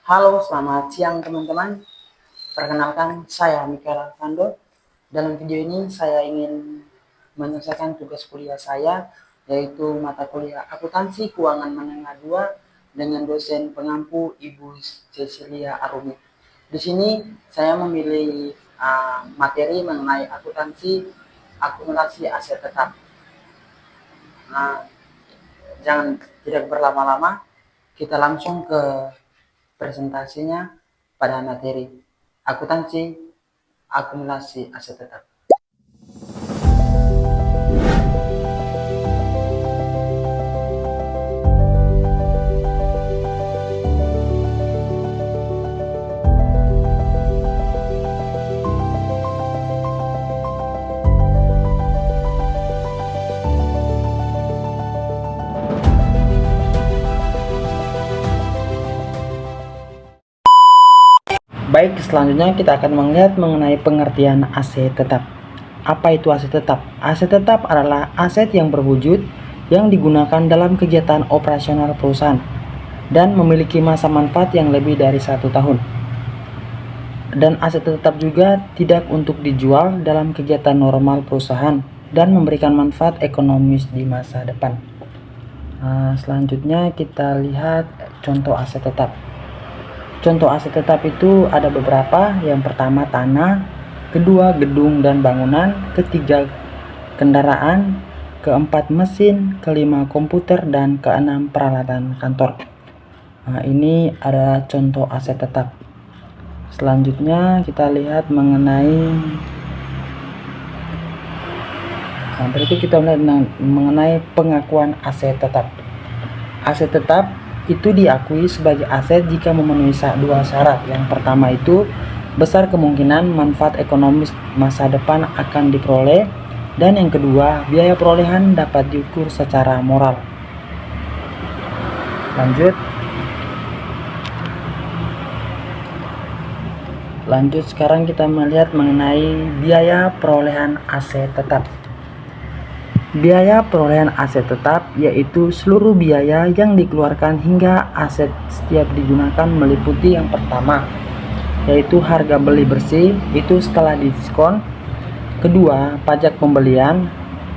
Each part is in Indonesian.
Halo, selamat siang teman-teman. Perkenalkan, saya Mikael Alfando. Dalam video ini saya ingin menyelesaikan tugas kuliah saya, yaitu mata kuliah Akuntansi Keuangan Menengah 2 dengan dosen pengampu Ibu Cecilia Arumi. Di sini saya memilih materi mengenai akuntansi aset tetap. Nah, jangan tidak berlama-lama, kita langsung ke presentasinya pada materi akuntansi akumulasi aset tetap. Baik, selanjutnya kita akan melihat mengenai pengertian aset tetap. Apa itu aset tetap? Aset tetap adalah aset yang berwujud yang digunakan dalam kegiatan operasional perusahaan dan memiliki masa manfaat yang lebih dari 1 tahun. Dan aset tetap juga tidak untuk dijual dalam kegiatan normal perusahaan dan memberikan manfaat ekonomis di masa depan. Selanjutnya kita lihat contoh aset tetap. Contoh aset tetap itu ada beberapa. Yang pertama tanah, kedua gedung dan bangunan, ketiga kendaraan, keempat mesin, kelima komputer, dan keenam peralatan kantor. Ini adalah contoh aset tetap. Selanjutnya kita lihat berikut kita melihat mengenai pengakuan aset tetap. Aset tetap itu diakui sebagai aset jika memenuhi dua syarat. Yang pertama itu besar kemungkinan manfaat ekonomis masa depan akan diperoleh, dan yang kedua biaya perolehan dapat diukur secara moral. Lanjut sekarang kita melihat mengenai biaya perolehan aset tetap. Biaya perolehan aset tetap yaitu seluruh biaya yang dikeluarkan hingga aset setiap digunakan, meliputi yang pertama yaitu harga beli bersih itu setelah diskon, kedua pajak pembelian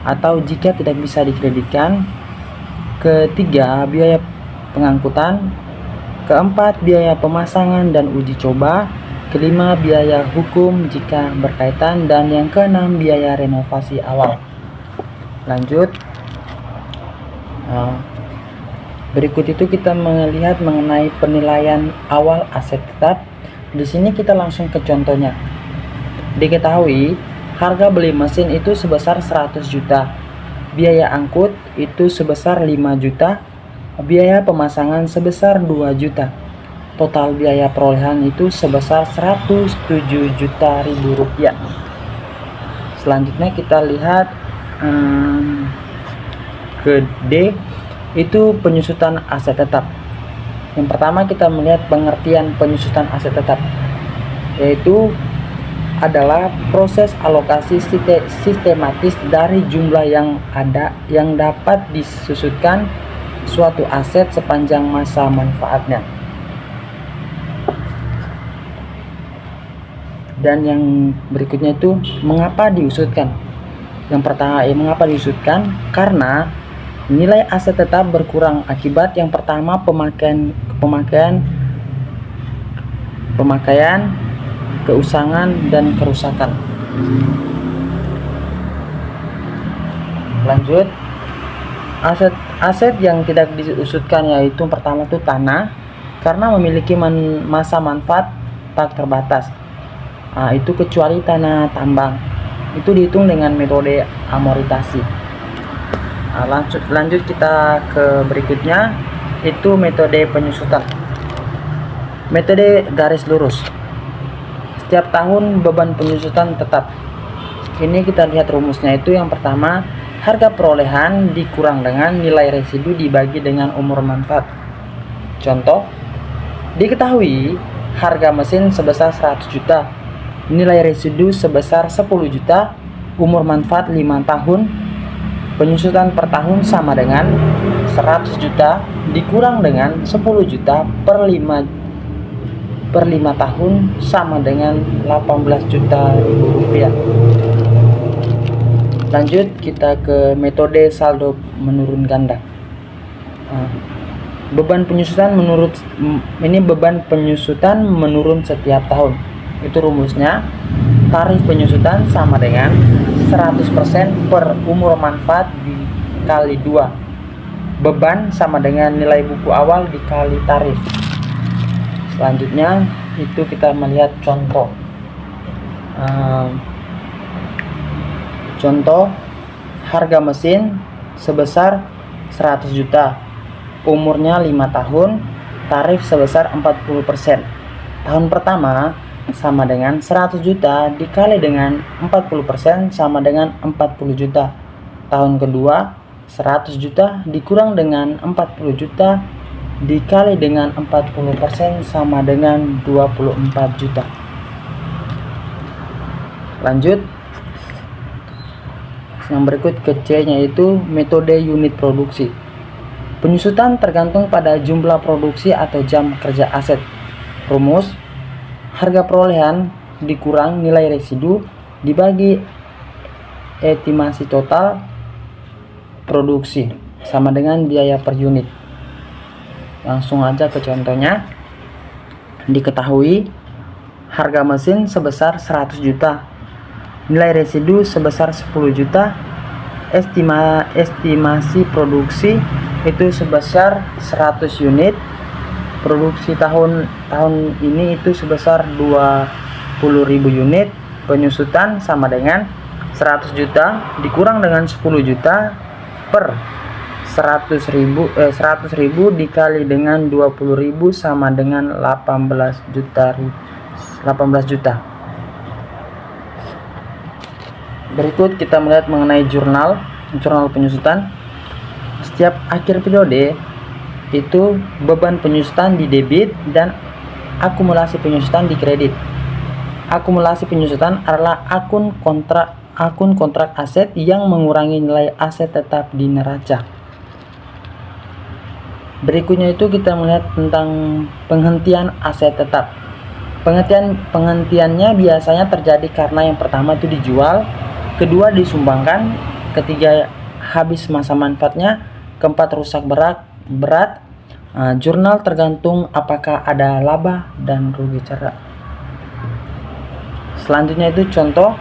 atau jika tidak bisa dikreditkan, ketiga biaya pengangkutan, keempat biaya pemasangan dan uji coba, kelima biaya hukum jika berkaitan, dan yang keenam biaya renovasi awal. Lanjut, berikut itu kita melihat mengenai penilaian awal aset tetap. Di sini kita langsung ke contohnya. Diketahui harga beli mesin itu sebesar 100 juta, biaya angkut itu sebesar 5 juta, biaya pemasangan sebesar 2 juta. Total biaya perolehan itu sebesar 107 juta rupiah. Selanjutnya kita lihat ke D, itu penyusutan aset tetap. Yang pertama kita melihat pengertian penyusutan aset tetap, yaitu adalah proses alokasi sistematis dari jumlah yang ada yang dapat disusutkan suatu aset sepanjang masa manfaatnya. Dan yang berikutnya itu mengapa diusutkan. Yang pertama, mengapa diusutkan? Karena nilai aset tetap berkurang akibat yang pertama pemakaian, keusangan, dan kerusakan. Lanjut, aset yang tidak diusutkan yaitu pertama itu tanah, karena memiliki masa manfaat tak terbatas. Itu kecuali tanah tambang, itu dihitung dengan metode amortisasi. Lanjut kita ke berikutnya, itu metode penyusutan. Metode garis lurus. Setiap tahun beban penyusutan tetap. Ini kita lihat rumusnya, itu yang pertama harga perolehan dikurang dengan nilai residu dibagi dengan umur manfaat. Contoh, diketahui harga mesin sebesar 100 juta, nilai residu sebesar 10 juta, umur manfaat 5 tahun, penyusutan per tahun sama dengan 100 juta dikurang dengan 10 juta per 5 per 5 tahun sama dengan 18 juta rupiah. Lanjut kita ke metode saldo menurun ganda. Beban penyusutan menurun setiap tahun. Itu rumusnya, tarif penyusutan sama dengan 100% per umur manfaat dikali 2. Beban sama dengan nilai buku awal dikali tarif. Selanjutnya itu kita melihat contoh. Contoh, harga mesin sebesar 100 juta, umurnya 5 tahun, tarif sebesar 40%. Tahun pertama sama dengan 100 juta dikali dengan 40% sama dengan 40 juta. Tahun kedua 100 juta dikurang dengan 40 juta dikali dengan 40% sama dengan 24 juta. Lanjut, yang berikut ke C, yaitu metode unit produksi. Penyusutan tergantung pada jumlah produksi atau jam kerja aset. Rumus, harga perolehan dikurang nilai residu dibagi estimasi total produksi sama dengan biaya per unit. Langsung aja ke contohnya. Diketahui harga mesin sebesar 100 juta, nilai residu sebesar 10 juta, estimasi produksi itu sebesar 100 unit, produksi tahun ini itu sebesar 20.000 unit, penyusutan sama dengan 100 juta dikurang dengan 10 juta per 100.000 dikali dengan 20.000 sama dengan 18 juta. Berikut kita melihat mengenai jurnal penyusutan. Setiap akhir periode itu beban penyusutan di debit dan akumulasi penyusutan di kredit. Akumulasi penyusutan adalah akun kontrak aset yang mengurangi nilai aset tetap di neraca. Berikutnya itu kita melihat tentang penghentian aset tetap. Penghentiannya biasanya terjadi karena yang pertama itu dijual, kedua disumbangkan, ketiga habis masa manfaatnya, keempat rusak berat. Jurnal tergantung apakah ada laba dan rugi cara. Selanjutnya itu contoh,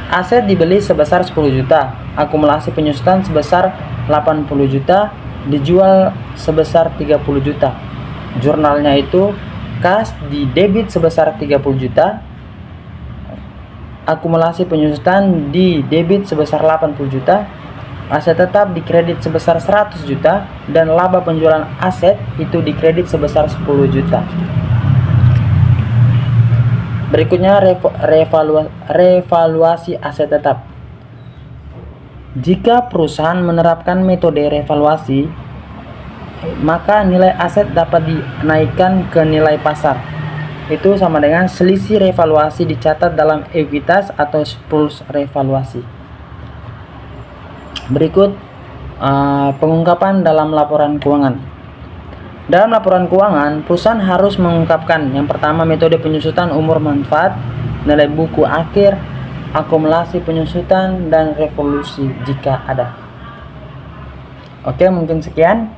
aset dibeli sebesar 10 juta, akumulasi penyusutan sebesar 80 juta, dijual sebesar 30 juta. Jurnalnya itu kas di debit sebesar 30 juta, akumulasi penyusutan di debit sebesar 80 juta, aset tetap di kredit sebesar 100 juta, dan laba penjualan aset itu di kredit sebesar 10 juta. Berikutnya revaluasi aset tetap. Jika perusahaan menerapkan metode revaluasi, maka nilai aset dapat dinaikkan ke nilai pasar. Itu sama dengan selisih revaluasi dicatat dalam ekuitas atau surplus revaluasi. Berikut pengungkapan dalam laporan keuangan. Dalam laporan keuangan, perusahaan harus mengungkapkan yang pertama metode penyusutan umur manfaat, nilai buku akhir, akumulasi penyusutan, dan revolusi jika ada. Oke, mungkin sekian.